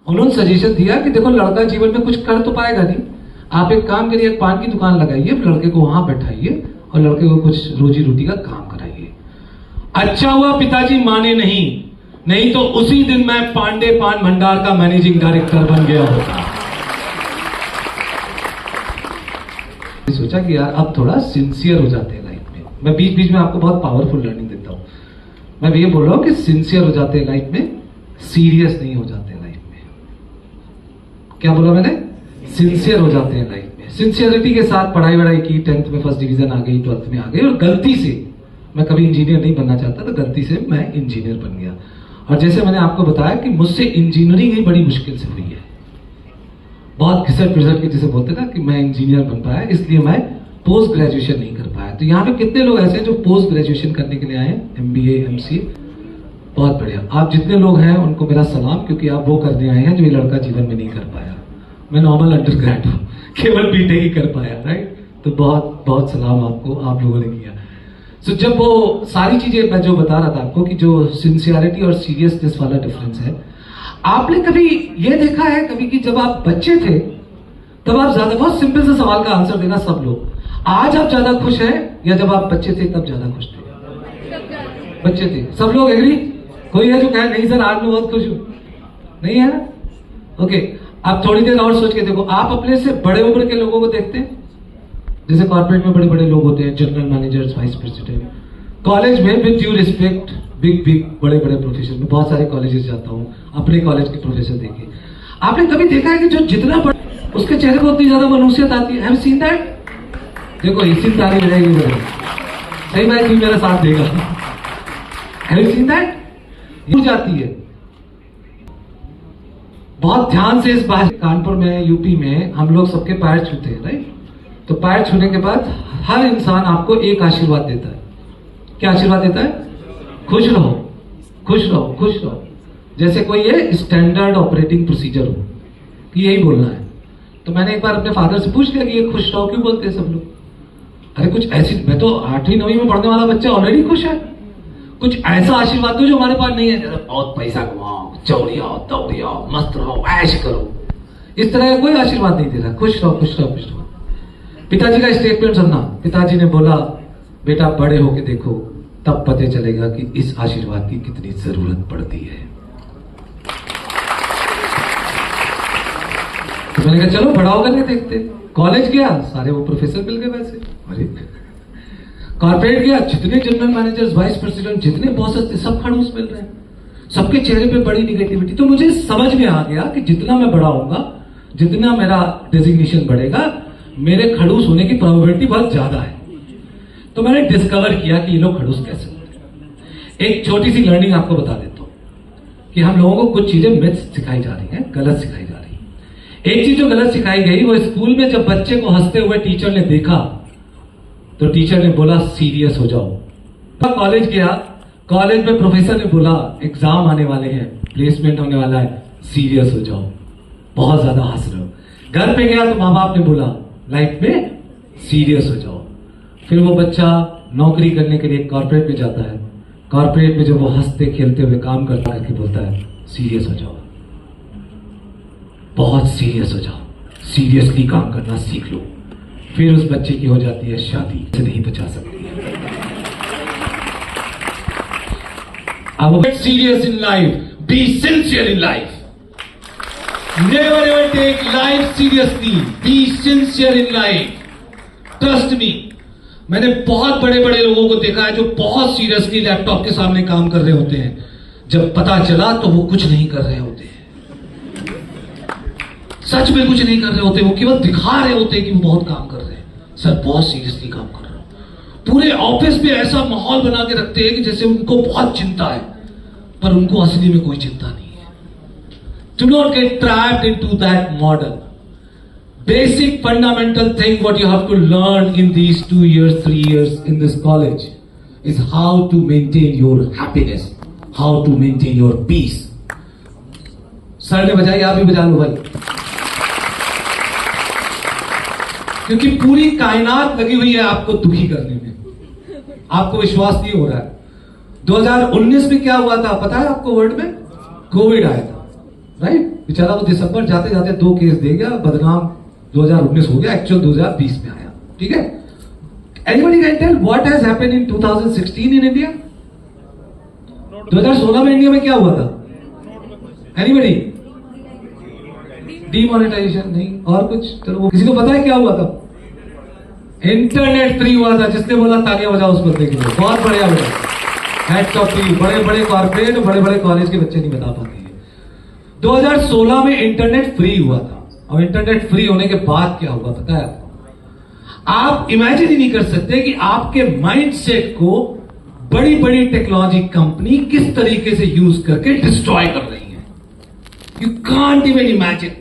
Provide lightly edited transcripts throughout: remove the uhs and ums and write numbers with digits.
उन्होंने सजेशन दिया कि देखो लड़का जीवन में कुछ कर तो पाएगा नहीं, आप एक काम करिए, एक पान की दुकान लगाइए, लड़के को वहां बैठाइए और लड़के को कुछ रोजी रोटी का काम कराइए। अच्छा हुआ पिताजी माने नहीं तो उसी दिन मैं पांडे पान भंडार का मैनेजिंग डायरेक्टर बन गया होता। सोचा कि यार अब थोड़ा सिंसियर हो जाते हैं लाइफ में। मैं बीच बीच में आपको बहुत पावरफुल लर्निंग देता हूं। मैं ये बोल रहा हूं कि सिंसियर हो जाते हैं लाइफ में, सीरियस नहीं हो जाते लाइफ में। क्या बोला मैंने? सिंसियर हो जाते हैं लाइफ में। सिंसियरिटी के साथ पढ़ाई वढ़ाई की, 10th में फर्स्ट डिवीजन आ गई, 12th में आ गई, और गलती से, मैं कभी इंजीनियर नहीं बनना चाहता तो गलती से मैं इंजीनियर बन गया। और जैसे मैंने आपको बताया कि मुझसे इंजीनियरिंग ही बड़ी मुश्किल से हुई है, बहुत घिसट पिसट के, जिसे बोलते ना कि मैं इंजीनियर बन पाया, इसलिए मैं पोस्ट ग्रेजुएशन नहीं कर पाया। तो यहाँ पे कितने लोग ऐसे हैं जो पोस्ट ग्रेजुएशन करने के लिए आए हैं, MBA MCA? बहुत बढ़िया। आप जितने लोग हैं उनको मेरा सलाम, क्योंकि आप वो करने आए हैं जो ये लड़का जीवन में नहीं कर पाया। मैं नॉर्मल अंडर ग्रेड हूँ, केवल बीटेक ही कर पाया, राइट? तो बहुत बहुत सलाम आपको, आप लोगों ने किया। तो जब वो सारी चीजें मैं जो बता रहा था आपको कि जो सिंसियरिटी और सीरियसनेस वाला डिफरेंस है, आपने कभी ये देखा है कभी कि जब आप बच्चे थे तब आप ज्यादा, बहुत सिंपल से सवाल का आंसर देना सब लोग, आज आप ज्यादा खुश हैं या जब आप बच्चे थे तब ज्यादा खुश थे? बच्चे थे। सब लोग एग्री? कोई है जो कहे नहीं सर आज मैं बहुत खुश हूं? नहीं है ना? ओके, आप थोड़ी देर और सोच के देखो, आप अपने से बड़े उम्र के लोगों को देखते हैं, जैसे कॉर्पोरेट में बड़े बड़े लोग होते हैं, general managers, vice president, college में विद ड्यू रिस्पेक्ट, बिग बड़े बड़े प्रोफेसर में, बहुत सारे कॉलेजेस जाता हूं, अपने कॉलेज के प्रोफेसर देखे, आपने कभी देखा है कि जो जितना बड़ा उसके चेहरे पर उतनी ज्यादा मनुष्यत आती है? Have seen that? देखो इसी तारीफ रहेगी, सही बात, तू मेरा साथ देगा। Have seen that? जाती है बहुत ध्यान से इस बात। कानपुर में, यूपी में हम लोग सबके पैर छूते हैं, राइट? तो पैर छूने के बाद हर इंसान आपको एक आशीर्वाद देता है। क्या आशीर्वाद देता है? खुश रहो, खुश रहो, खुश रहो। जैसे कोई ये स्टैंडर्ड ऑपरेटिंग प्रोसीजर हो कि यही बोलना है। तो मैंने एक बार अपने फादर से पूछ लिया कि ये खुश रहो क्यों बोलते हैं सब लोग? अरे कुछ ऐसी, मैं तो 8वीं 9वीं में पढ़ने वाला बच्चा ऑलरेडी खुश है, कुछ ऐसा आशीर्वाद दो जो हमारे पास नहीं है। बहुत पैसा कमाओ, चौड़ियाओ, दौड़ियाओ, मस्त रहो, ऐश करो, इस तरह का कोई आशीर्वाद नहीं दे रहा। खुश रहो, खुश रहो, खुश रहो। पिताजी का स्टेटमेंट सुनना, पिताजी ने बोला बेटा बड़े होके देखो, तब पता चलेगा कि इस आशीर्वाद की कितनी जरूरत पड़ती है। तो मैंने कहा चलो बड़ा होकर के देखते। कॉलेज गया, सारे वो प्रोफेसर मिल गए वैसे। अरे कॉर्पोरेट गया, जितने जनरल मैनेजर्स, वाइस प्रेसिडेंट, जितने बॉसेस थे, सब खड़ूस मिल रहे हैं, सबके चेहरे पे बड़ी निगेटिविटी। तो मुझे समझ में आ गया कि जितना मैं बड़ा होऊंगा, जितना मेरा डेजिग्नेशन बढ़ेगा, मेरे खड़ूस होने की प्रोबेबिलिटी बहुत ज्यादा है। तो मैंने डिस्कवर किया कि ये लोग खड़ूस कैसे होते हैं। एक छोटी सी लर्निंग आपको बता देता हूं कि हम लोगों को कुछ चीजें मिथ्स सिखाई जा रही हैं, गलत सिखाई जा रही है। एक चीज जो गलत सिखाई गई, वो स्कूल में जब बच्चे को हंसते हुए टीचर ने देखा तो टीचर ने बोला सीरियस हो जाओ। कॉलेज गया, कॉलेज में प्रोफेसर ने बोला एग्जाम आने वाले हैं, प्लेसमेंट होने वाला है, सीरियस हो जाओ, बहुत ज्यादा हंस रहे हो। घर पे गया तो माँ बाप ने बोला लाइफ में सीरियस हो जाओ। फिर वो बच्चा नौकरी करने के लिए कॉर्पोरेट में जाता है, कॉर्पोरेट में जब वो हंसते खेलते हुए काम करता है कि बोलता है सीरियस हो जाओ, बहुत सीरियस हो जाओ, सीरियसली काम करना सीख लो। फिर उस बच्चे की हो जाती है शादी, से नहीं बचा सकती है। अब serious in life, be sincere in life, never ever take life seriously, be sincere in life, trust me। मैंने बहुत बड़े बड़े लोगों को देखा है जो बहुत सीरियसली लैपटॉप के सामने काम कर रहे होते हैं, जब पता चला तो वो कुछ नहीं कर रहे होते हैं, सच में कुछ नहीं कर रहे होते, वो केवल दिखा रहे होते हैं कि वो बहुत काम कर रहे हैं। सर बहुत सीरियसली काम कर रहे हो। पूरे ऑफिस में ऐसा माहौल बना के रखते हैं कि जैसे उनको बहुत चिंता है, पर उनको असली में कोई चिंता नहीं है। Do not get trapped into that model. Basic fundamental thing what you have to learn in these 2 years, 3 years in this college is how to maintain your happiness, how to maintain your peace. Sir ने बजाई, आप भी बजा लो भाई, क्योंकि पूरी कायनात लगी हुई है आपको दुखी करने में। आपको विश्वास नहीं हो रहा है। 2019 में क्या हुआ था पता है आपको? वर्ल्ड में कोविड आया था, राइट? बेचारा वो दिसंबर जाते जाते 2 केस दे गया, बदनाम 2019 हो गया, एक्चुअल 2020 में आया। ठीक है, anybody can tell what has happened in 2016 in India? 2016 में इंडिया में क्या हुआ था? एनीबॉडी? डीमोनेटाइजेशन नहीं, और कुछ? चलो, किसी को पता है क्या हुआ था? इंटरनेट फ्री हुआ था। जिसने बोला तालियां बजाओ उस बंदे के लिए, बहुत बढ़िया बेटा, हैट्स ऑफ टू यू। बड़े बड़े कॉर्पोरेट, बड़े बड़े कॉलेज के बच्चे नहीं बता पाते हैं। 2016 में इंटरनेट फ्री हुआ था, और इंटरनेट फ्री होने के बाद क्या हुआ पता है आपको? आप इमेजिन ही नहीं कर सकते कि आपके माइंडसेट को बड़ी बड़ी टेक्नोलॉजी कंपनी किस तरीके से यूज करके डिस्ट्रॉय कर रही है। You can't even imagine.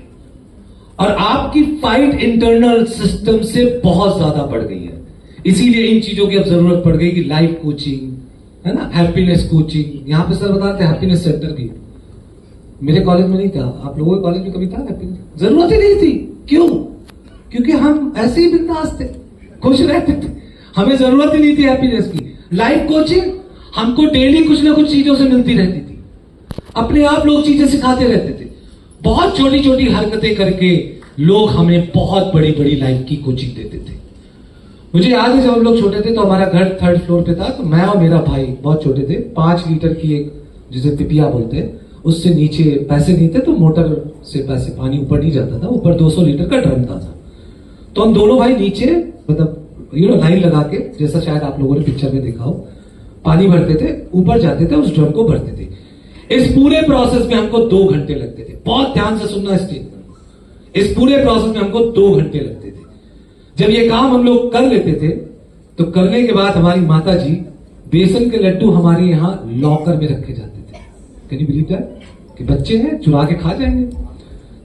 और आपकी फाइट इंटरनल सिस्टम से बहुत ज्यादा बढ़ गई है। इसीलिए इन चीजों की अब जरूरत पड़ गई कि लाइफ कोचिंग है ना, हैप्पीनेस कोचिंग। यहां पे सर बताते हैं हैप्पीनेस सेंटर भी। मेरे कॉलेज में नहीं था, आप लोगों के कॉलेज में कभी था हैप्पीनेस? जरूरत ही नहीं थी। क्यों? क्योंकि हम ऐसे ही बिंदास थे, खुश रहते थे, हमें जरूरत ही नहीं थी हैप्पीनेस की। लाइफ कोचिंग हमको डेली कुछ ना कुछ चीजों से मिलती रहती थी, अपने आप लोग चीजें सिखाते रहते थे। बहुत छोटी छोटी हरकतें करके लोग हमें बहुत बड़ी बड़ी लाइफ की कोचिंग देते थे। मुझे याद है जब हम लोग छोटे थे तो हमारा घर 3rd फ्लोर पे था, तो मैं और मेरा भाई बहुत छोटे थे, 5 लीटर की एक जिसे पिपिया बोलते हैं, उससे नीचे पैसे नहीं थे तो मोटर से पैसे पानी ऊपर नहीं जाता था, ऊपर 200 लीटर का ड्रम था। तो हम दोनों भाई नीचे मतलब लाइन लगा के, जैसा शायद आप लोगों ने पिक्चर में देखा हो, पानी भरते थे, ऊपर जाते थे, उस ड्रम को भरते थे। इस पूरे प्रोसेस में हमको 2 घंटे लगते थे। बहुत ध्यान से सुनना स्टेटमेंट। इस पूरे प्रोसेस में हमको 2 घंटे लगते थे। जब ये काम हम लोग कर लेते थे तो करने के बाद हमारी माता जी बेसन के लड्डू हमारे यहां लॉकर में रखे जाते थे। Can you believe that? कि बच्चे हैं चुरा के खा जाएंगे।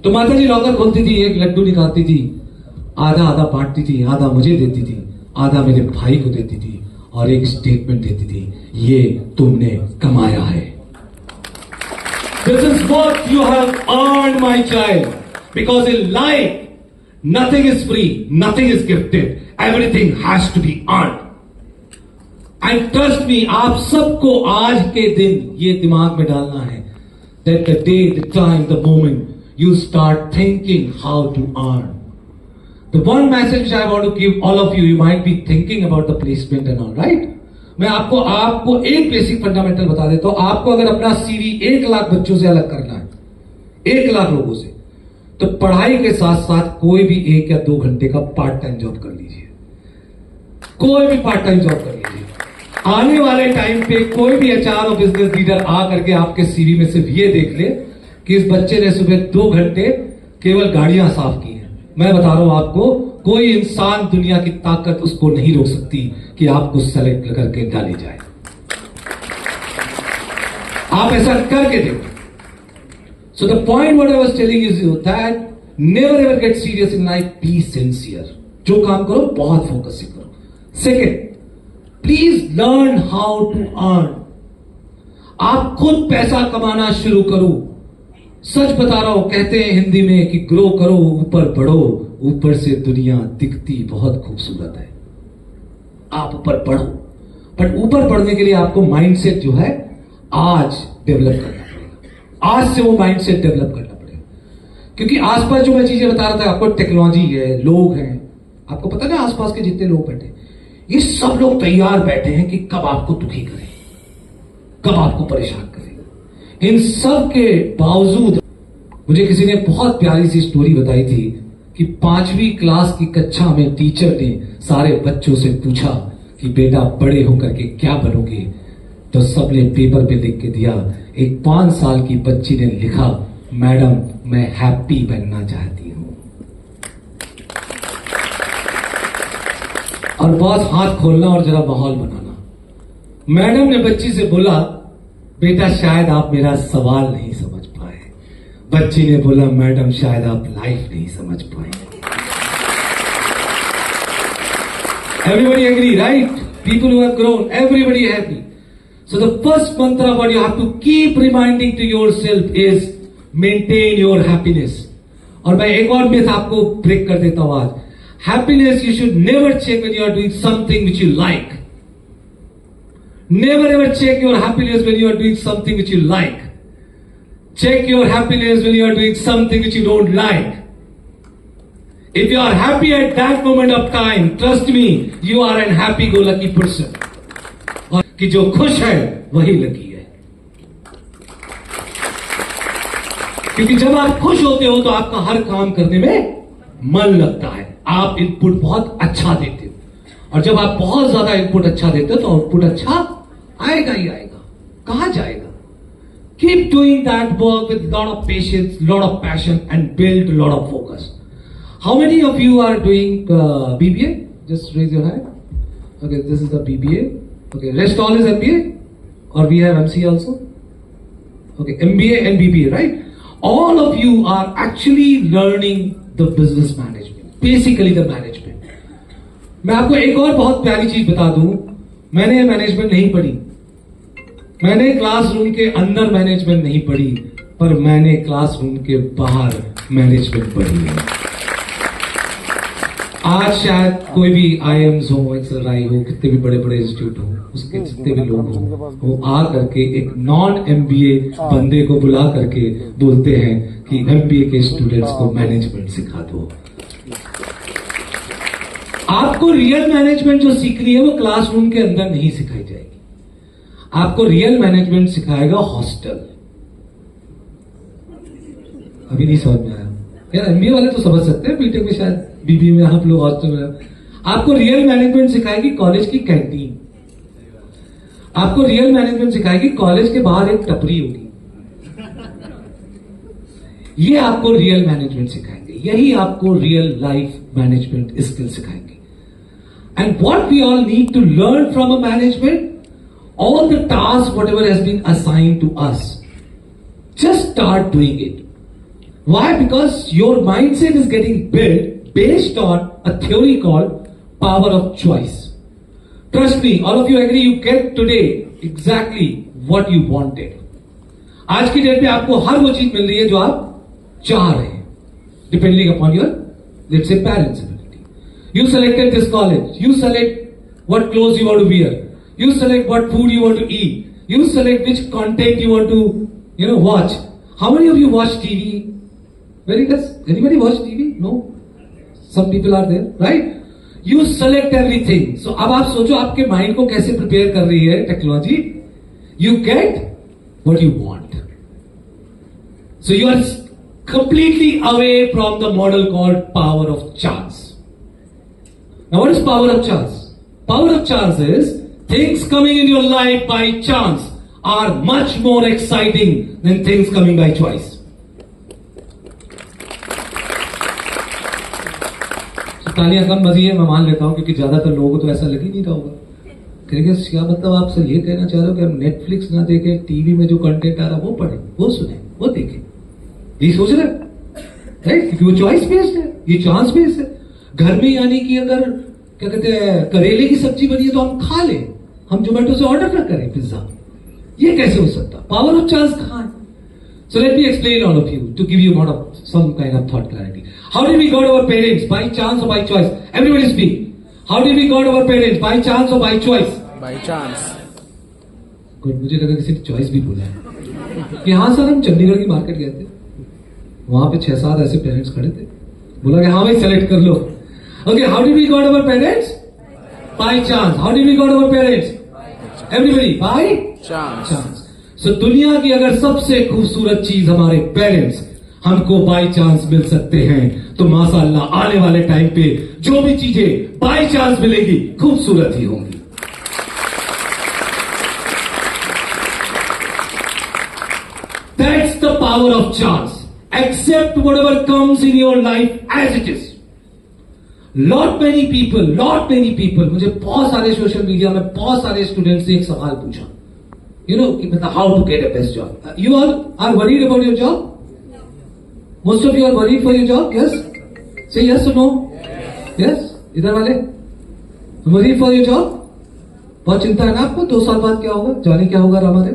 तो माता जी लॉकर खोलती थी, एक लड्डू निकालती थी, आधा आधा बांटती थी, आधा मुझे देती थी, आधा मेरे भाई को देती थी, और एक स्टेटमेंट देती थी, ये तुमने कमाया है। This is what you have earned, my child. Because in life, nothing is free, nothing is gifted. Everything has to be earned. And trust me, आप सबको आज के दिन ये दिमाग में डालना है that the day, the time, the moment you start thinking how to earn. The one message which I want to give all of you, you might be thinking about the placement and all, right? मैं आपको एक basic fundamental बता देता हूं। आपको अगर अपना CV 1 lakh बच्चों से अलग करना है, 1 लाख लोगों से, तो पढ़ाई के साथ साथ कोई भी 1 या 2 घंटे का पार्ट टाइम जॉब कर लीजिए। कोई भी पार्ट टाइम जॉब कर लीजिए। आने वाले टाइम पे कोई भी एचआर और बिजनेस लीडर आ करके आपके सीवी में सिर्फ ये देख ले कि इस बच्चे ने सुबह 2 घंटे केवल गाड़ियां साफ की हैं। मैं बता रहा हूं आपको, कोई इंसान दुनिया की ताकत उसको नहीं रोक सकती कि आपको सेलेक्ट करके डाली जाए। आप ऐसा करके देखो। So the point what I was telling is that never ever get serious in life, be sincere. जो काम करो बहुत फोकस से करो। Second, please learn how to earn. आप खुद पैसा कमाना शुरू करो। सच बता रहा हूं, कहते हैं हिंदी में कि ग्रो करो, ऊपर बढ़ो, ऊपर से दुनिया दिखती बहुत खूबसूरत है। आप ऊपर बढ़ो, बट ऊपर बढ़ने के लिए आपको माइंडसेट जो है आज डेवलप करना पड़ेगा। आज से वो माइंडसेट डेवलप करना पड़ेगा, क्योंकि आसपास जो मैं चीजें बता रहा था आपको, टेक्नोलॉजी है, लोग हैं, आपको पता ना आसपास के जितने लोग बैठे, ये सब लोग तैयार बैठे हैं कि कब आपको दुखी करें, कब आपको परेशान करें। इन सब के बावजूद मुझे किसी ने बहुत प्यारी सी स्टोरी बताई थी कि 5वीं क्लास की कक्षा में टीचर ने सारे बच्चों से पूछा कि बेटा बड़े होकर के क्या बनोगे, तो सबने पेपर पे लिख के दिया। एक 5 साल की बच्ची ने लिखा, मैडम मैं हैप्पी बनना चाहती हूं। और बस हाथ खोलना और जरा माहौल बनाना। मैडम ने बच्ची से बोला, बेटा शायद आप मेरा सवाल नहीं समझ पाए। बच्ची ने बोला, मैडम शायद आप लाइफ नहीं समझ पाए। Everybody agree, right? People who have grown, everybody happy. So the first mantra what you have to keep reminding to yourself is maintain your happiness. और मैं एक और मिथ आपको ब्रेक कर देता हूं आज। Happiness you should never check when you are doing something which you like. Never ever check your happiness when you are doing something which you like. check your happiness when you are doing something which you don't like. If you are happy at that moment of time, trust me, you are an happy-go-lucky person. और कि जो खुश है वही lucky है, क्योंकि जब आप खुश होते हो तो आपका हर काम करने में मन लगता है, आप इनपुट बहुत अच्छा देते हो, और जब आप बहुत ज्यादा इनपुट अच्छा देते हो तो आउटपुट अच्छा आएगा ही आएगा। कहां जाएगा? Keep doing that work with lot of patience, lot of passion, and build lot of focus. How many of you are doing BBA? Just raise your hand. Okay, this is the BBA. Okay, rest all is MBA, or we have MC also. Okay, MBA and BBA, right? All of you are actually learning the business management, basically the management. मैं आपको एक और बहुत प्यारी चीज बता दूं, मैंने मैनेजमेंट नहीं पढ़ी, मैंने क्लासरूम के अंदर मैनेजमेंट नहीं पढ़ी, पर मैंने क्लासरूम के बाहर मैनेजमेंट पढ़ी है। आज शायद कोई भी IIMs हो, XRI हो, कितने भी बड़े बड़े इंस्टीट्यूट हो, उसके जितने भी लोग हो, वो आ करके एक नॉन MBA बंदे को बुला करके बोलते हैं कि MBA के स्टूडेंट्स को मैनेजमेंट सिखा दो। आपको रियल मैनेजमेंट जो सीखनी है वो क्लासरूम के अंदर नहीं सिखाई जाएगी, आपको रियल मैनेजमेंट सिखाएगा हॉस्टल। अभी नहीं समझ में आया यार, MBA वाले तो समझ सकते हैं, बीटेक में शायद, BBA में आप लोग हॉस्टल में। आपको रियल मैनेजमेंट सिखाएगी कॉलेज की कैंटीन, आपको रियल मैनेजमेंट सिखाएगी कॉलेज के बाहर एक टपरी होगी, ये आपको रियल मैनेजमेंट सिखाएंगे, यही आपको रियल लाइफ मैनेजमेंट स्किल सिखाएंगे। And what we all need to learn from a management, all the tasks whatever has been assigned to us, just start doing it. Why? Because your mindset is getting built based on a theory called power of choice. Trust me, all of you agree, you get today exactly what you wanted. आज की date में आपको हर वो चीज मिल रही है जो आप चाह रहे हैं, depending upon your, let's say, parents' ability. You selected this college, you select what clothes you want to wear, you select what food you want to eat, you select which content you want to watch. How many of you watch TV? Very good. Anybody watch TV? No, some people are there, right? You select everything. So अब आप सोचो आपके mind को कैसे prepare कर रही है technology. You get what you want. So you are completely away from the model called power of chance. Now what is power of chance? Power of chance is things coming in your life by chance are much more exciting than things coming by choice. So, तालियां कम बजी है, मैं मान लेता हूं, क्योंकि ज्यादातर लोगों को तो ऐसा लग ही नहीं रहा होगा। क्या मतलब आप सर ये कहना चाह रहे हो कि हम नेटफ्लिक्स ना देखें, टीवी में जो कंटेंट आ रहा है वो पढ़ें, वो सुने, वो देखें, ये सोच रहे राइट? क्योंकि वो चॉइस बेस्ड है, ये चांस बेस्ड है। घर में यानी कि अगर क्या कहते हैं करेले की सब्जी बनी है तो हम खा लें, हम जोमेटो से ऑर्डर ना करें पिज्जा, ये कैसे हो सकता? पावर ऑफ चांस कहां है? So let me explain all of you to give you not of some kind of thought clarity. How did we got our parents? By chance और by choice? Everybody speak. How did we got our parents? By chance और by choice? By chance. Good, मुझे लगा किसी ने choice भी बोला है कि हाँ सर हम चंडीगढ़ की मार्केट गए थे, वहां पे 6-7 ऐसे पेरेंट्स खड़े थे, बोला कि हाँ भाई सेलेक्ट कर लो। Okay, how did we got our parents? By chance. How did we got our parents? Everybody by chance. So दुनिया की अगर सबसे खूबसूरत चीज हमारे पेरेंट्स हमको बाय चांस मिल सकते हैं, तो माशाअल्लाह आने वाले टाइम पे जो भी चीजें बाय चांस मिलेगी खूबसूरत ही होंगी। That's the power of chance. Accept whatever comes in your life as it is. Lot many people, मुझे बहुत सारे सोशल मीडिया में बहुत सारे स्टूडेंट्स से एक सवाल पूछा, कि मतलब how to get a best job. You all are worried about your job? Most of you are worried for your job? Yes, say yes और नो? यस, इधर वाले वरीड फॉर योर जॉब? बहुत चिंता है ना आपको, 2 साल बाद क्या होगा, जाने क्या होगा हमारे,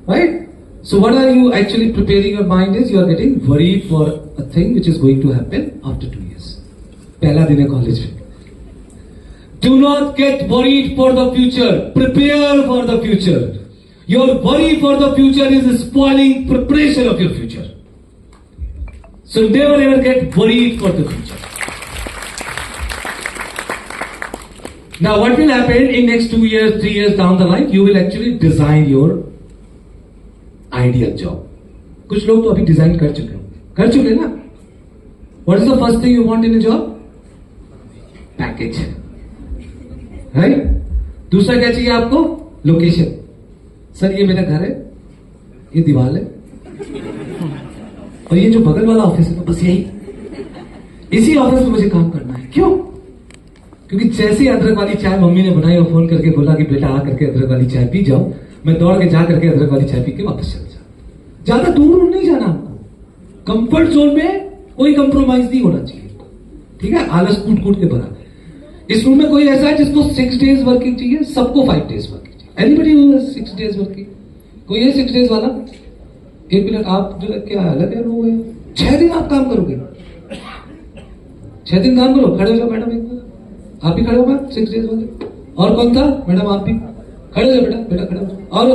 right? So what are you actually preparing your mind is you are getting worried for a thing which is going to happen after 2 years. पहला दिन है कॉलेज में। Do not get worried for the future. Prepare for the future. Your worry for the future is spoiling preparation of your future. So never ever get worried for the future. Now what will happen in next 2 years, 3 years down the line? You will actually design your ideal job. कुछ लोग तो अभी design कर चुके ना. What is the first thing you want in a job? Package. Right? दूसरा क्या चाहिए आपको? लोकेशन. सर ये मेरा घर है, ये दीवार है, और ये जो बगल वाला ऑफिस है, तो बस यही, इसी ऑफिस में मुझे काम करना है. क्यों? क्योंकि जैसे अदरक वाली चाय मम्मी ने बनाई और फोन करके बोला कि बेटा आ करके अदरक वाली चाय पी जाओ, मैं दौड़ के जा करके अदरक वाली चाय पी के वापस चल जाऊं. ज्यादा दूर नहीं जाना आपको. कंफर्ट जोन में कोई कंप्रोमाइज नहीं होना चाहिए. ठीक है? आलस कूट कूट के भरा. इस रूम में कोई ऐसा है जिसको 6 days वर्किंग चाहिए? सबको 5 days वर्किंग चाहिए. Anybody who has 6 days working? कोई है 6 days वाला? एक मिनट, आप जो क्या अलग है वो है. 6 दिन आप काम करोगे? 6 दिन काम करो. खड़े हो जाओ मैडम, एक आप भी खड़े हो मैम. 6 days वाले. और कौन था? मैडम आप भी खड़े हो जाओ. बेटा बेटा खड़े हो जाओ. और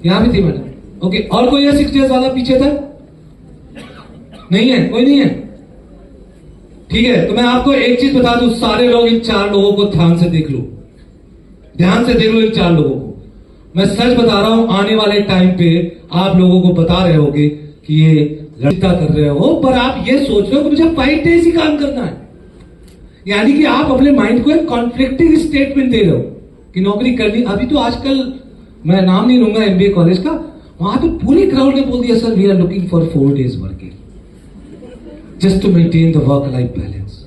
यहां भी थी मैडम. ओके. और कोई है 6 days वाला पीछे था? नहीं है? कोई नहीं है? ठीक है. तो मैं आपको एक चीज बता दूं, सारे लोग इन 4 लोगों को ध्यान से देख लो. ध्यान से देख लो इन 4 लोगों को. मैं सच बता रहा हूं, आने वाले टाइम पे आप लोगों को बता रहे होगे कि ये लड़का कर रहे हो, पर आप ये सोच रहे हो कि मुझे 5 days ही काम करना है. यानी कि आप अपने माइंड को एक कॉन्फ्लिक्टिंग स्टेटमेंट दे रहे हो कि नौकरी करनी. अभी तो आजकल मैं नाम नहीं लूंगा MBA कॉलेज का, वहां तो पूरी क्राउड ने बोल दिया sir we are looking for 4 days working just to maintain the work life balance.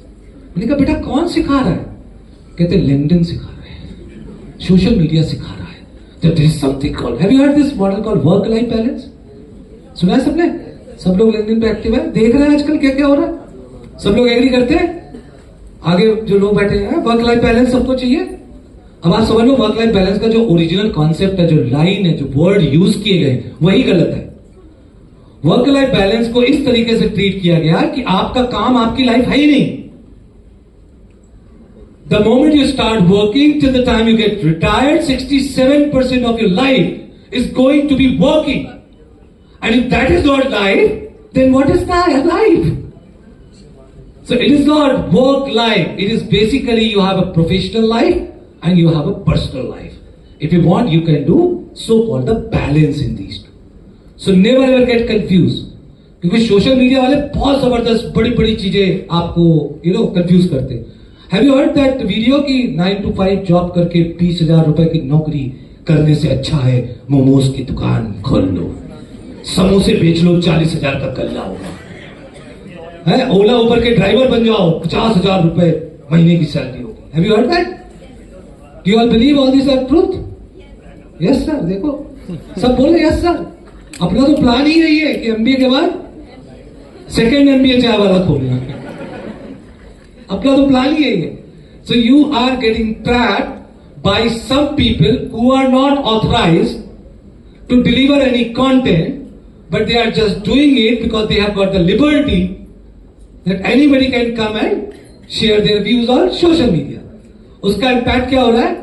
मैंने कहा बेटा कौन सिखा रहा है? कहते लिंक्डइन सिखा रहा है, सोशल मीडिया सिखा रहा है. That there is something called, have you heard this model called work life balance? सुना है सबने? सब लोग लिंक्डइन पे एक्टिव है, देख रहे हैं आजकल क्या क्या हो रहा है. सब लोग एग्री करते हैं? आगे जो लोग बैठे हैं, वर्क लाइफ बैलेंस सबको चाहिए. अब आप समझ लो वर्क लाइफ बैलेंस का जो ओरिजिनल कॉन्सेप्ट है, जो लाइन है, जो वर्ड यूज किए गए, वही गलत है. वर्क लाइफ बैलेंस को इस तरीके से ट्रीट किया गया कि आपका काम आपकी लाइफ है ही नहीं. The moment you start working till the time you get retired, 67% of your life is going to be working. And if that is not life, then what is that life? So it is not work life. It is basically you have a professional life and you have a personal life. If you want, you can do so-called the balance in these two. So never ever get confused. क्योंकि social media वाले बहुत जबरदस्त बड़ी बड़ी चीजें आपको confuse करते हैं. Have you heard that video कि 9 to 5 जॉब करके 20,000 रुपए की नौकरी करने से अच्छा है मोमोज की दुकान खोल लो, समोसे बेच लो, 40,000 का कल्ला होगा है. ओला उबर के ड्राइवर बन जाओ, 50,000 रुपए महीने की सैलरी होगी. Have you heard that? Do you all believe all these are truth? Yes sir. देखो सब बोल रहे yes sir. अपना तो प्लान ही यही है कि MBA के बाद सेकेंड MBA चाय वाला खोलना. अपना तो प्लान ही है. So you are getting trapped by some people who are not authorised to deliver any content, but they are just doing it because they have got the liberty that anybody can come and share their views on social media. उसका impact क्या हो रहा है?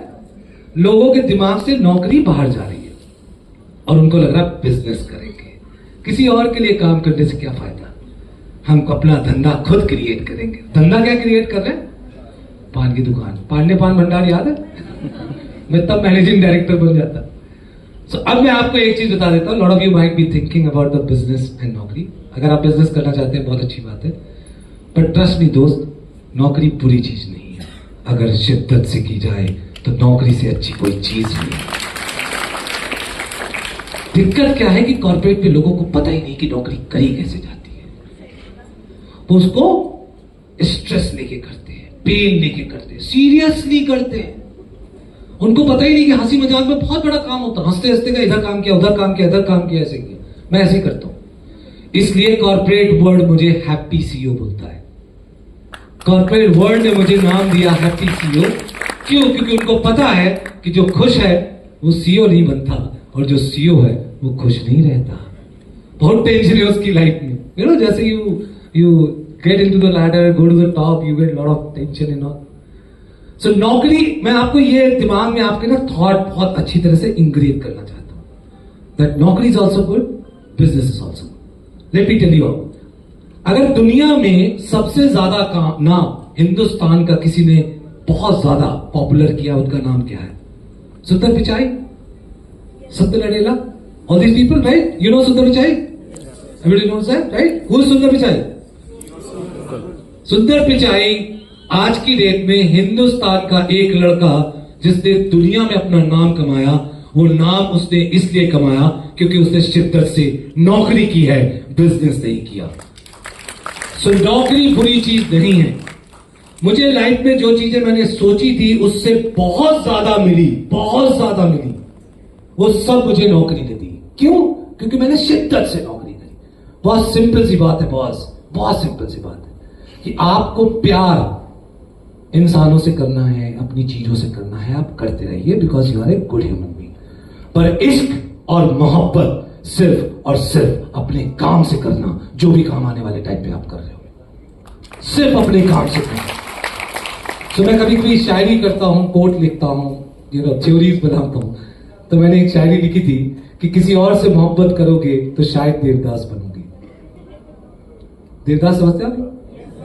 लोगों के दिमाग से नौकरी बाहर जा रही है और उनको लग रहा है बिजनेस करेंगे. किसी और के लिए काम करने से क्या फायदा? हम अपना धंधा खुद क्रिएट करेंगे. धंधा क्या क्रिएट कर रहे हैं? पान की दुकान. पांडे पान भंडार याद है? मैं तब मैनेजिंग डायरेक्टर बन जाता. सो अब मैं आपको एक चीज बता देता हूं. Lot of you might be thinking about the business and नौकरी. अगर आप बिजनेस करना चाहते हैं बहुत अच्छी बात है, बट ट्रस्ट मी दोस्त, नौकरी बुरी चीज नहीं है. अगर शिद्दत से की जाए तो नौकरी से अच्छी कोई चीज नहीं है. दिक्कत क्या है कि कॉर्पोरेट में लोगों को पता ही नहीं कि नौकरी करी कैसे जाती है. वो उसको स्ट्रेस लेके करते हैं, पेन लेके करते हैं, सीरियसली करते हैं. उनको पता ही नहीं कि हंसी मजाक में बहुत बड़ा काम होता है. हंसते हंसते का इधर काम किया, उधर काम किया, इधर काम किया, ऐसे किया. मैं ऐसे करता हूं. इसलिए कॉर्पोरेट वर्ल्ड मुझे हैप्पी सीईओ बोलता है. कॉर्पोरेट वर्ल्ड ने मुझे नाम दिया हैप्पी सीईओ. क्यों? क्योंकि उनको पता है कि जो खुश है वो सीईओ नहीं बनता, और जो सीईओ है वो खुश नहीं रहता. बहुत टेंशन है उसकी लाइफ में. जैसे you get into the ladder, go to the top, you get a lot of tension and all. So नौकरी, मैं आपको ये दिमाग में आपके ना थॉट बहुत अच्छी तरह से इंग्रेव करना चाहता हूं. that नौकरी is also good, business is also good. Let me tell you, अगर दुनिया में सबसे ज्यादा नाम हिंदुस्तान का किसी ने बहुत ज्यादा पॉपुलर किया, उनका नाम क्या है? सुंदर पिचाई, सत्य Nadella, all these people, right? You know सुंदर Pichai? Everybody knows that, right? Who is सुंदर पिचाई? सुंदर पिचाई आज की डेट में हिंदुस्तान का एक लड़का जिसने दुनिया में अपना नाम कमाया, वो नाम उसने इसलिए कमाया क्योंकि उसने शिद्दत से नौकरी की है, बिजनेस नहीं किया। सो नौकरी बुरी चीज नहीं है। मुझे लाइफ में जो चीजें मैंने सोची थी उससे बहुत ज्यादा मिली, बहुत ज्यादा मिली, वो सब मुझे नौकरी ने दी। क्यों? क्योंकि मैंने शिद्दत से नौकरी करी। बहुत सिंपल सी बात है बॉस, बहुत सिंपल सी बात है कि आपको प्यार इंसानों से करना है, अपनी चीजों से करना है, आप करते रहिए, because you are a good human being. पर इश्क और मोहब्बत सिर्फ और सिर्फ अपने काम से करना, जो भी काम आने वाले टाइम पे आप कर रहे हो, सिर्फ अपने काम से करना। तो मैं कभी कभी शायरी करता हूं, कोट लिखता हूं, थ्योरीज बनाता हूं। तो मैंने एक शायरी लिखी थी कि किसी और से मोहब्बत करोगे तो शायद देवदास बनोगे। देवदास समझते हैं आप?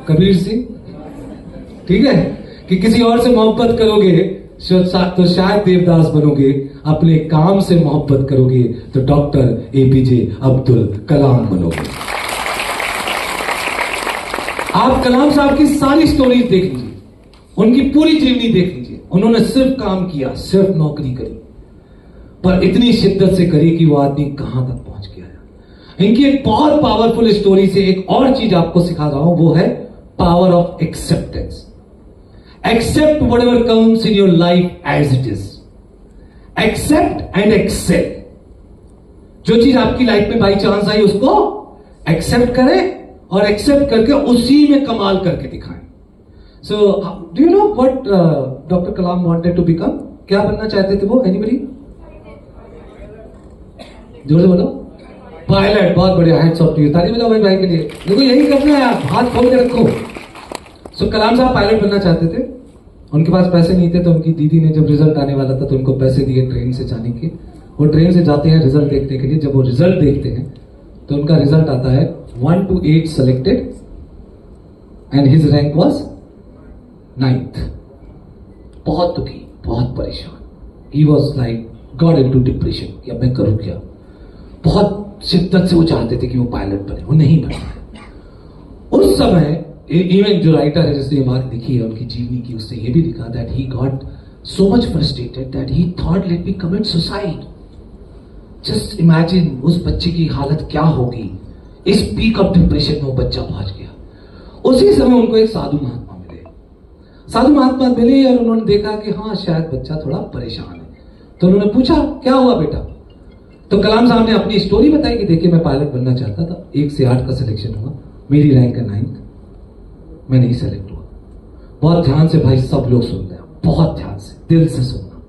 कबीर सिंह, ठीक है, कि किसी और से मोहब्बत करोगे तो शायद देवदास बनोगे, अपने काम से मोहब्बत करोगे तो डॉक्टर एपीजे अब्दुल कलाम बनोगे। आप कलाम साहब की सारी स्टोरीज देख लीजिए, उनकी पूरी जीवनी देख लीजिए। उन्होंने सिर्फ काम किया, सिर्फ नौकरी करी, पर इतनी शिद्दत से करी कि वो आदमी कहां तक पहुंच गया। इनकी एक बहुत पावरफुल स्टोरी से एक और चीज आपको सिखा रहा हूं, वो है power of acceptance. Accept whatever comes in your life as it is. Accept and accept. जो चीज आपकी लाइफ में बाई चांस आई उसको एक्सेप्ट करें और एक्सेप्ट करके उसी में कमाल करके दिखाएं। So do you know what doctor Kalam wanted to become? क्या बनना चाहते थे वो? एनीबडी? जोर से बोलो। पायलट। बहुत बढ़िया, हैट्स ऑफ टू यू। ताली बजाओ भाई के लिए। देखो यही करना है, आप हाथ खोल के रखो। सो कलाम साहब पायलट बनना चाहते थे, उनके पास पैसे नहीं थे, तो उनकी दीदी ने जब रिजल्ट आने वाला था तो उनको पैसे दिए ट्रेन से जाने के। वो ट्रेन से जाते हैं रिजल्ट देखने के लिए। जब वो रिजल्ट देखते हैं तो उनका रिजल्ट आता है 1 to 8 selected and his rank was 9th। बहुत दुखी, बहुत परेशान। He was like got into depression कि अब मैं करूं क्या। बहुत शिद्दत से वो चाहते थे कि वो पायलट बने, वो नहीं बने। उस समय इवन जो राइटर है जिसने ये बात लिखी है, उनकी जीवनी की, उसने ये भी लिखा that he got so much frustrated that he thought let me commit suicide. Just imagine उस बच्चे की हालत क्या होगी। इस पीक ऑफ डिप्रेशन में वो बच्चा पहुंच गया। उसी समय उनको एक साधु महात्मा मिले। साधु महात्मा मिले और उन्होंने देखा कि हाँ शायद बच्चा थोड़ा परेशान है। तो उन्होंने पूछा क्या हुआ बेटा? तो कलाम साहब ने अपनी स्टोरी बताई कि देखिए मैं पायलट बनना चाहता था, 1 से 8 का सिलेक्शन हुआ, मेरी रैंक है 9th, मैं नहीं सेलेक्ट हुआ। बहुत ध्यान से भाई सब लोग सुनते हैं, बहुत ध्यान से, दिल से सुनना।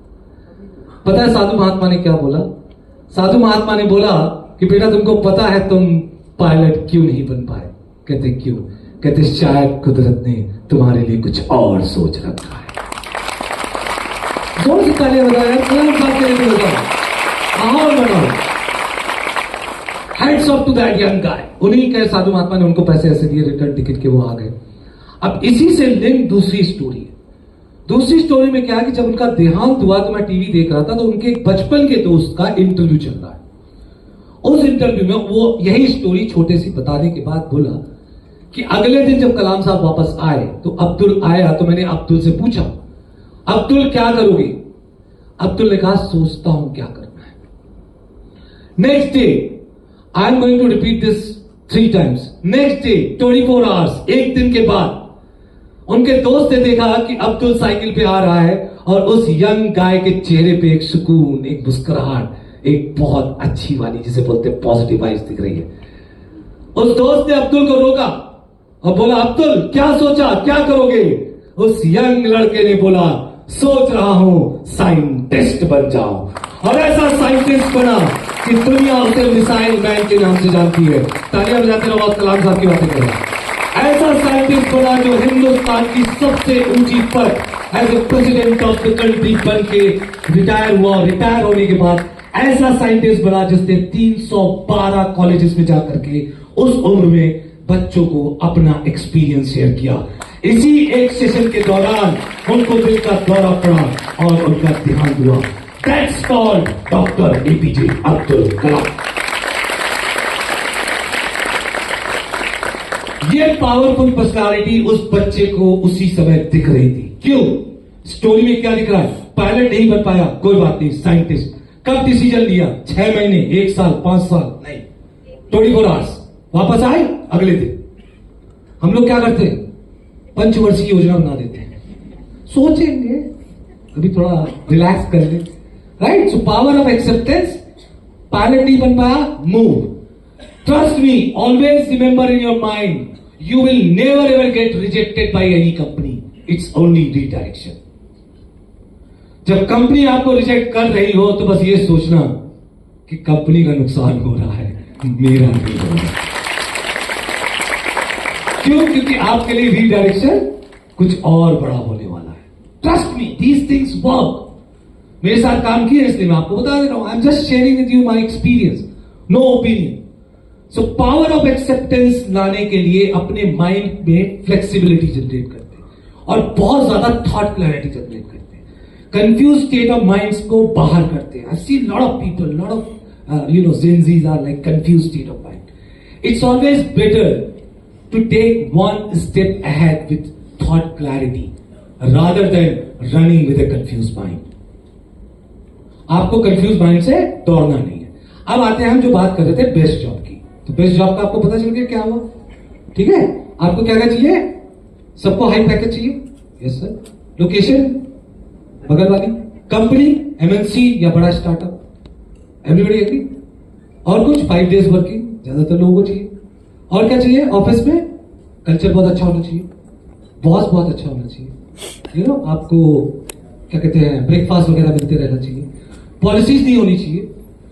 पता है साधु महात्मा ने क्या बोला? साधु महात्मा ने बोला कि बेटा तुमको पता है तुम पायलट क्यों नहीं बन पाए? कहते क्यों? कहते शायद कुदरत ने तुम्हारे लिए कुछ और सोच रखा है। जोर से तालियां बजाओ यार, कलाम साहब के लिए बजाओ, माहौल बनाओ। Hats off to that young guy. उन्हीं के साधु महात्मा ने उनको पैसे ऐसे दिए रिटर्न टिकट के, वो आ गए। अब इसी से लिंक दूसरी स्टोरी है। दूसरी स्टोरी में क्या है कि जब उनका देहांत हुआ तो मैं टीवी देख रहा था, तो उनके एक बचपन के दोस्त का इंटरव्यू चल रहा है। उस इंटरव्यू में वो यही स्टोरी छोटे सी बताने के बाद बोला कि अगले दिन जब कलाम साहब वापस आए तो अब्दुल आया, तो मैंने अब्दुल से पूछा अब्दुल क्या करोगे? अब्दुल ने कहा सोचता हूं क्या करना है। Next day I am going to repeat this 3 times। Next day 24 hours, एक दिन के बाद उनके दोस्त ने देखा कि अब्दुल साइकिल पे आ रहा है और उस यंग गाय के चेहरे पे एक सुकून, एक मुस्कुराहट, एक बहुत अच्छी वाली जिसे बोलते हैं पॉजिटिव वाइब्स दिख रही है। उस दोस्त ने अब्दुल को रोका और बोला अब्दुल क्या सोचा, क्या करोगे? उस यंग लड़के ने बोला सोच रहा हूं साइंटिस्ट बन जाऊं। और ऐसा साइंटिस्ट बना कि दुनिया उसे मिसाइल मैन के नाम से जानती है। तालियां बजाते रहो, बहुत कलाम साहब की बातें कर रहा है। ऐसा साइंटिस्ट बना जो हिंदुस्तान की सबसे ऊंची पद as a president of the country बन के रिटायर हुआ। रिटायर होने के बाद ऐसा साइंटिस्ट बना जिसने 312 कॉलेजेस में जाकर के उस उम्र में बच्चों को अपना एक्सपीरियंस शेयर किया। इसी एक सेशन के दौरान उनको दिल का दौरा पड़ा और उनका देहांत हुआ। That's called doctor APJ Abdul Kalam. ये पावरफुल पर्सनालिटी उस बच्चे को उसी समय दिख रही थी। क्यों? स्टोरी में क्या दिख रहा है? पायलट नहीं बन पाया, कोई बात नहीं, साइंटिस्ट। कब डिसीजन लिया? 6 महीने, 1 साल, 5 साल नहीं, 24 आवर्स। वापस आए अगले दिन। हम लोग क्या करते हैं? पंचवर्षीय योजना बना देते हैं, सोचेंगे अभी थोड़ा रिलैक्स कर ले, right? So power of acceptance. Pilot नहीं बन पाया, move. Trust me, always remember in your mind, you will never ever get rejected by any company. It's only redirection. जब कंपनी आपको रिजेक्ट कर रही हो तो बस ये सोचना कि कंपनी का नुकसान हो रहा है, मेरा नहीं हो रहा। क्यों? क्योंकि आपके लिए रीडायरेक्शन कुछ और बड़ा होने वाला है। Trust me, these things work. मेरे साथ काम किया इसलिए मैं आपको बता दे रहा हूं। I am just sharing with you my experience, no opinion. So power of acceptance लाने के लिए अपने माइंड में फ्लेक्सिबिलिटी जनरेट करते हैं और बहुत ज्यादा थॉट क्लैरिटी जनरेट करते हैं। कंफ्यूज स्टेट ऑफ माइंड्स को बाहर करते हैं। I see lot of people, lot of Gen Zs are like confuse state of mind. It's always better to take one step ahead with thought clarity rather than running with a confuse mind. आपको confuse mind से दौड़ना नहीं है। अब आते हैं हम जो बात कर रहे थे बेस्ट जॉब की। तो बेस्ट जॉब का आपको पता चल गया क्या हुआ, ठीक है? आपको क्या क्या चाहिए? सबको हाई पैकेज चाहिए, यस सर। लोकेशन बगल वाली कंपनी, एमएनसी या बड़ा स्टार्टअप, एवरीबॉडी एग्री। और कुछ 5 डेज वर्किंग ज्यादातर लोगों को चाहिए। और क्या चाहिए? ऑफिस में कल्चर बहुत अच्छा होना चाहिए, बॉस बहुत अच्छा होना चाहिए, आपको क्या कहते हैं ब्रेकफास्ट वगैरह मिलते रहना चाहिए। पॉलिसीज नहीं होनी चाहिए,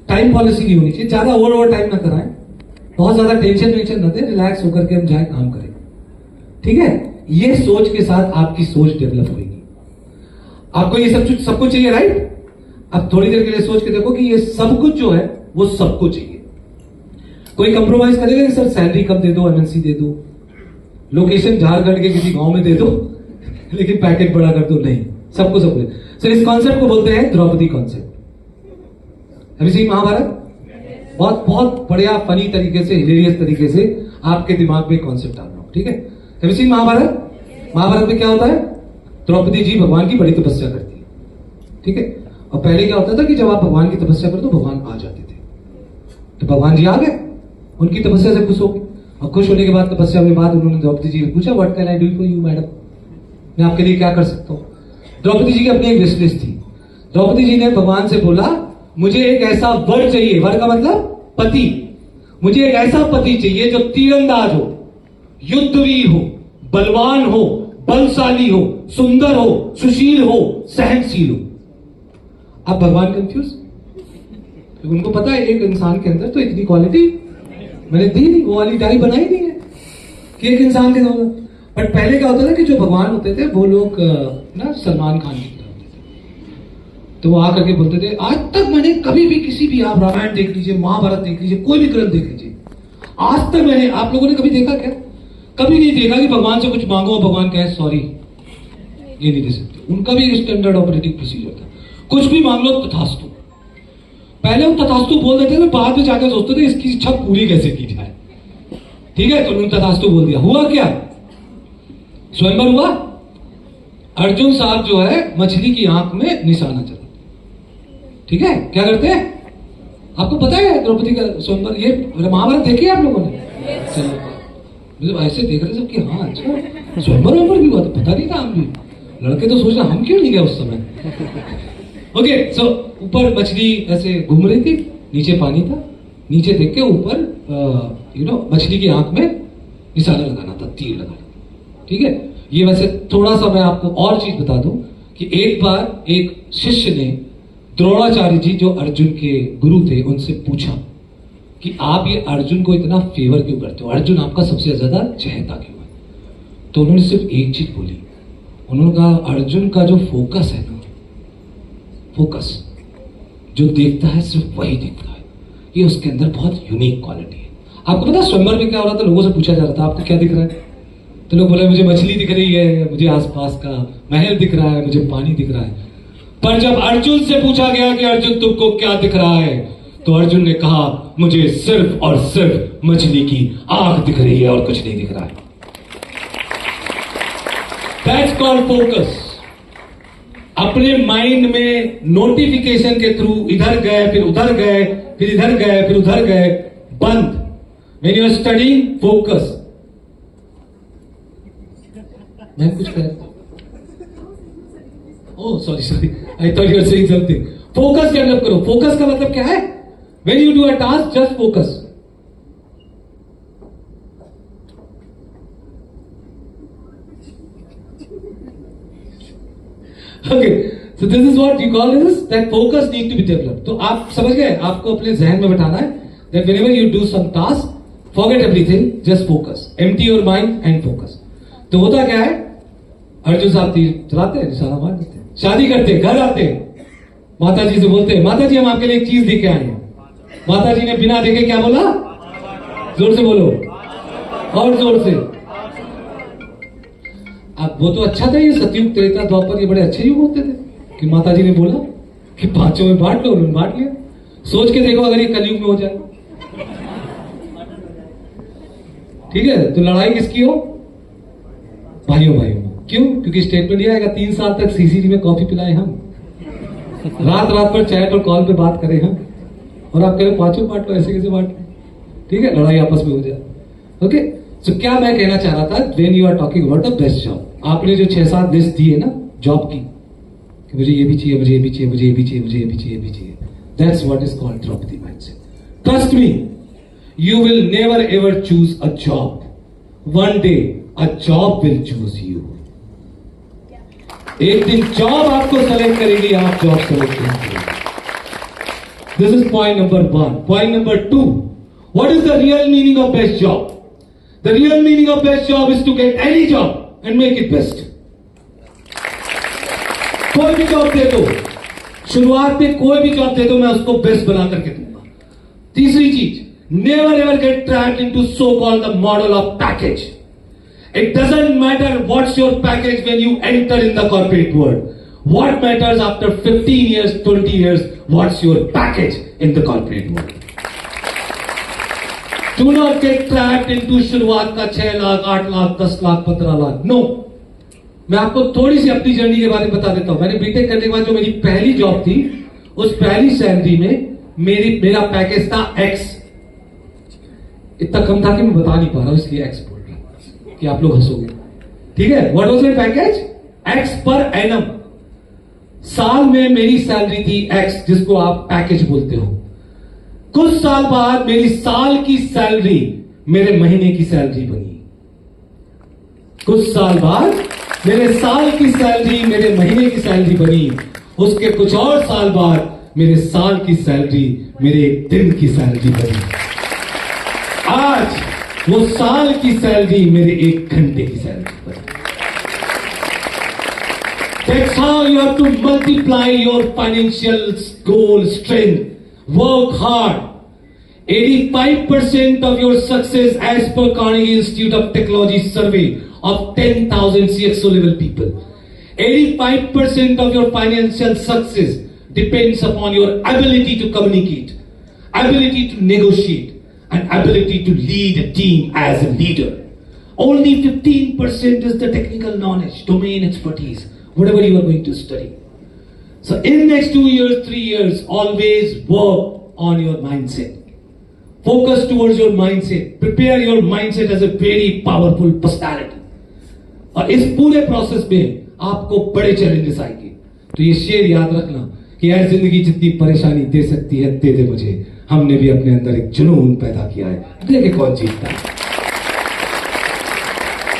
टाइम पॉलिसी नहीं होनी चाहिए, ज्यादा ओवर टाइम ना कराएं, बहुत ज्यादा टेंशन न दे, रिलैक्स होकर के हम जाए काम करें, ठीक है? ये सोच के साथ आपकी सोच डेवलप होगी। आपको ये सब कुछ चाहिए, राइट? अब थोड़ी देर के लिए सोच के देखो कि ये सब कुछ जो है वो सबको चाहिए। कोई कंप्रोमाइज करेगा कि सर सैलरी कम दे दो, एमएनसी दे दो, लोकेशन झारखंड के किसी गांव में दे दो, लेकिन पैकेज बड़ा कर दो, नहीं, सबको सब कुछ। सर इस कॉन्सेप्ट को बोलते हैं द्रौपदी कॉन्सेप्ट। अभी सही महाभारत बहुत बहुत बढ़िया फनी तरीके से, हिलेरियस तरीके से आपके दिमाग में कॉन्सेप्ट डाल रहा हूं, ठीक है? Have you seen Mahabharat? Mahabharat में क्या होता है? द्रौपदी जी भगवान की बड़ी तपस्या करती है, ठीक है? और पहले क्या होता था कि जब आप भगवान की तपस्या करो तो भगवान आ जाते थे। तो भगवान जी आ गए, उनकी तपस्या से खुश हो गए, और खुश होने के बाद तपस्या के बाद उन्होंने द्रौपदी जी से पूछा, what can I do for you madam, मैं आपके लिए क्या कर सकता हूं? द्रौपदी जी की अपनी एक विश लिस्ट थी। द्रौपदी जी ने भगवान से बोला, मुझे एक ऐसा वर चाहिए, वर का मतलब पति, मुझे एक ऐसा पति चाहिए जो तीरंदाज हो, युद्धवीर हो, बलवान हो, बलशाली हो, सुंदर हो, सुशील हो, सहनशील हो। अब भगवान कंफ्यूज, तो उनको पता है एक इंसान के अंदर तो इतनी क्वालिटी मैंने दी नहीं, वो वाली डाई बनाई नहीं है कि एक इंसान के अंदर। बट पहले क्या होता था कि जो भगवान होते थे वो लोग ना सलमान खान की तरह होते थे, तो वो आकर के बोलते थे, आज तक मैंने कभी भी किसी भी, आप रामायण देख लीजिए, महाभारत देख लीजिए, कोई भी ग्रंथ देख लीजिए, आज तक मैंने, आप लोगों ने कभी देखा क्या? कभी नहीं देखा कि भगवान से कुछ मांगो और भगवान कहे सॉरी ये नहीं दे सकते। उनका भी स्टैंडर्ड ऑपरेटिंग प्रोसीजर था, कुछ भी मांग लो तथास्तु। पहले हम तथास्तु बोल देते थे, बाद में जाकर सोचते थे इसकी इच्छा पूरी कैसे की जाए, ठीक है? तो उन्होंने तथास्तु बोल दिया। हुआ क्या? स्वयंवर हुआ। अर्जुन साहब जो है मछली की आंख में निशाना चला, ठीक है? क्या करते हैं आपको पता है? द्रौपदी का स्वयंवर, ये महाभारत देखी है आप लोगों ने? चलो मतलब ऐसे देख रहे सब कि हाँ अच्छा स्वयंवर भी हुआ, तो पता नहीं था। हम भी लड़के तो सोच रहे हम क्यों नहीं गए उस समय। ओके, सो ऊपर मछली ऐसे घूम रही थी, नीचे पानी था, नीचे देख के ऊपर मछली की आंख में निशाना लगाना था, तीर लगाना था, ठीक है? ये वैसे थोड़ा सा मैं आपको और चीज बता दूं कि एक बार एक शिष्य ने द्रोणाचार्य जी जो अर्जुन के गुरु थे उनसे पूछा कि आप ये अर्जुन को इतना फेवर क्यों करते हो, अर्जुन आपका सबसे ज्यादा चहेता क्यों है? तो उन्होंने सिर्फ एक चीज बोली, उन्होंने कहा अर्जुन का जो फोकस है ना, फोकस जो देखता है सिर्फ वही देखता है। ये उसके अंदर बहुत यूनिक क्वालिटी है। आपको पता है स्वयंवर में क्या हो रहा था? लोगों से पूछा जा रहा था आपको क्या दिख रहा है, तो लोग बोले मुझे मछली दिख रही है, मुझे आसपास का महल दिख रहा है, मुझे पानी दिख रहा है। पर जब अर्जुन से पूछा गया कि अर्जुन तुमको क्या दिख रहा है, तो अर्जुन ने कहा मुझे सिर्फ और सिर्फ मछली की आंख दिख रही है और कुछ नहीं दिख रहा है। That's called focus। अपने माइंड में नोटिफिकेशन के थ्रू इधर गए, फिर उधर गए, फिर इधर गए, फिर उधर गए, बंद। When you are studying, focus। मैं कुछ कह रहा, oh sorry, I thought you were saying something। Focus develop करो। फोकस का मतलब क्या है? When you do a task, just focus। Okay, so this is what you call this, that focus need to be developed। तो आप समझ गए, आपको अपने जहन में बैठाना है that whenever you do some task, forget everything, just focus, empty your mind and focus। तो होता क्या है, अर्जुन साहब तीर चलाते हैं, निशाना मार देते हैं, शादी करते हैं, घर आते हैं, माता जी से बोलते हैं माता जी हम आपके लिए एक चीज लेके आए हैं। माता जी ने बिना देखे क्या बोला? जोर से बोलो, और जोर से। अब वो तो अच्छा था, ये सतयुग त्रेता द्वापर ये बड़े अच्छे युग होते थे कि माता जी ने बोला कि पांचों में बांट लो, उन्होंने बांट लिया। सोच के देखो अगर ये कलयुग में हो जाए, ठीक है, तो लड़ाई किसकी हो? भाइयों भाइयों। क्यों? क्योंकि स्टेटमेंट ये आएगा 3 साल तक सीसीडी में कॉफी पिलाए हम, रात रात पर चैट और कॉल पे बात करें हम, और आप कह रहे पांचों बांट लो, ऐसे कैसे बांट लो? ठीक है, लड़ाई आपस में हो जाए। ओके, तो क्या मैं कहना चाह रहा था, when you are talking about the best job, आपने जो 6-7 लिस्ट दी है ना जॉब की, कि मुझे ये भी चाहिए, मुझे ये भी चाहिए, मुझे ये भी चाहिए, मुझे ये भी चाहिए, ये भी चाहिए, that's what is called Draupadi mindset. Trust me, you will never ever choose a job. One day a job will choose you। एक दिन जॉब आपको सेलेक्ट करेगी, आप जॉब सेलेक्ट करेंगे। This is point number 1। Point number 2, what is the real meaning of best job? The real meaning of best job is to get any job and make it best। कोई भी job दे दो, शुरुआत में कोई भी job दे दो, मैं उसको बेस्ट बना करके दूंगा। तीसरी चीज, never ever get trapped into so-called the model of package। It doesn't matter what's your package when you enter in the corporate world। What matters after 15 years, 20 years, what's your package in the corporate world। Do not get trapped into शुरुआत का 6 lakh, 8 lakh, 10 lakh, 15 lakh. No। मैं आपको थोड़ी सी अपनी journey के बारे में बता देता हूं। मैंने बीटेक करने के बाद जो मेरी पहली जॉब थी, उस पहली सैलरी में मेरा पैकेज था X। इतना कम था कि मैं बता नहीं पा रहा हूं, इसलिए एक्स बोल रहा हूं कि आप लोग हंसोगे। ठीक है, what was my package? X per annum. साल में मेरी सैलरी थी एक्स, जिसको आप पैकेज बोलते हो। कुछ साल बाद मेरी साल की सैलरी मेरे महीने की सैलरी बनी। कुछ साल बाद मेरे साल की सैलरी मेरे महीने की सैलरी बनी। उसके कुछ और साल बाद मेरे साल की सैलरी मेरे एक दिन की सैलरी बनी। आज वो साल की सैलरी मेरे 1 घंटे की सैलरी बनी। That's how you have to multiply your financial goal strength। Work hard। 85% of your success, as per Carnegie Institute of Technology survey of 10,000 CXO level people, 85% of your financial success depends upon your ability to communicate, ability to negotiate, and ability to lead a team as a leader। Only 15% is the technical knowledge, domain expertise, whatever you are going to study। So in next 2 years, 3 years, always work on your mindset। Focus towards your mindset। Prepare your mindset as a very powerful personality। और इस पूरे process में आपको बड़े challenges आएंगे। तो ये शेर याद रखना कि यार जिंदगी जितनी परेशानी दे सकती है दे दे मुझे, हमने भी अपने अंदर एक जुनून पैदा किया है, देखे कौन जीतता है।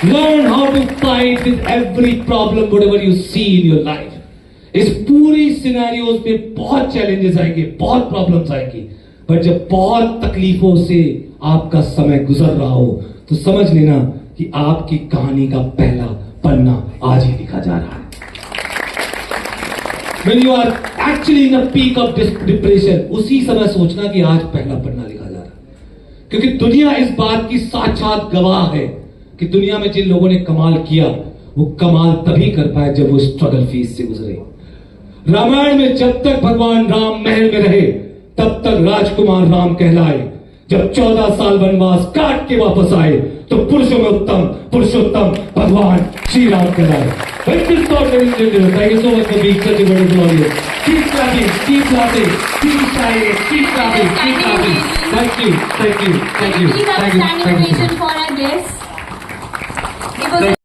Learn how to fight with every problem whatever you see in your life। इस पूरी सिनेरियोज में बहुत चैलेंजेस आएंगे, बहुत प्रॉब्लम्स आएंगी, पर जब बहुत तकलीफों से आपका समय गुजर रहा हो तो समझ लेना कि आपकी कहानी का पहला पन्ना आज ही लिखा जा रहा है। when you are actually in the peak of depression, उसी समय सोचना कि आज पहला पन्ना लिखा जा रहा है, क्योंकि दुनिया इस बात की साक्षात गवाह है कि दुनिया में जिन लोगों ने कमाल किया वो कमाल तभी कर पाए जब वो स्ट्रगल फेज से गुजरे। रामायण में जब तक भगवान राम महल में रहे तब तक राजकुमार राम कहलाए, जब 14 साल वनवास काट के वापस आए तो पुरुषों में उत्तम पुरुषोत्तम भगवान श्री राम कहलाए। Thank you so much for being such a wonderful audience. Keep clapping, keep laughing, keep shining, keep clapping, keep clapping. Thank you, thank you, thank you, Please have a thank you, standing thank you. ovation for our guests. It was